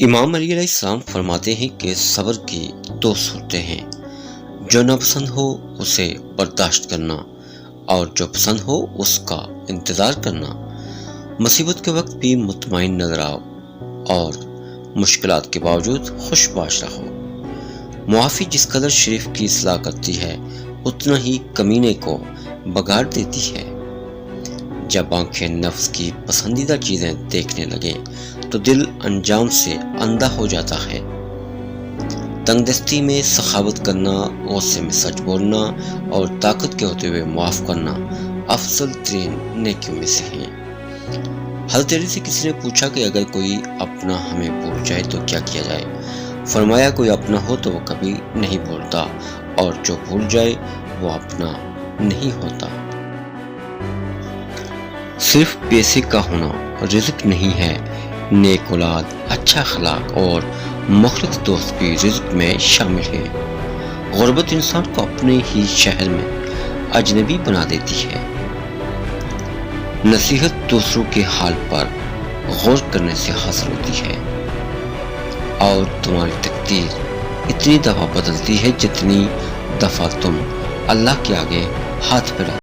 امام علی علیہ السلام فرماتے ہیں کہ صبر کی دو صورتیں ہیں، جو ناپسند ہو اسے برداشت کرنا اور جو پسند ہو اس کا انتظار کرنا۔ مصیبت کے وقت بھی مطمئن نظر آؤ اور مشکلات کے باوجود خوش باش رہو۔ معافی جس قدر شریف کی اصلاح کرتی ہے اتنا ہی کمینے کو بگاڑ دیتی ہے۔ جب آنکھیں نفس کی پسندیدہ چیزیں دیکھنے لگیں تو دل انجام سے اندھا ہو جاتا ہے۔ تنگ دستی میں سخاوت کرنا، غصے میں سچ بولنا اور طاقت کے ہوتے ہوئے معاف کرنا افضل ترین نیکیوں میں سے ہیں۔ حضرت علی سے کسی نے پوچھا کہ اگر کوئی اپنا ہمیں بھول جائے تو کیا کیا جائے؟ فرمایا کوئی اپنا ہو تو وہ کبھی نہیں بھولتا اور جو بھول جائے وہ اپنا نہیں ہوتا۔ صرف پیسے کا ہونا رزق نہیں ہے، نیک اولاد، اچھا اخلاق اور مخلص دوست بھی رزق میں شامل ہے۔ غربت انسان کو اپنے ہی شہر میں اجنبی بنا دیتی ہے۔ نصیحت دوسروں کے حال پر غور کرنے سے حاصل ہوتی ہے اور تمہاری تقدیر اتنی دفعہ بدلتی ہے جتنی دفعہ تم اللہ کے آگے ہاتھ پھیلاتے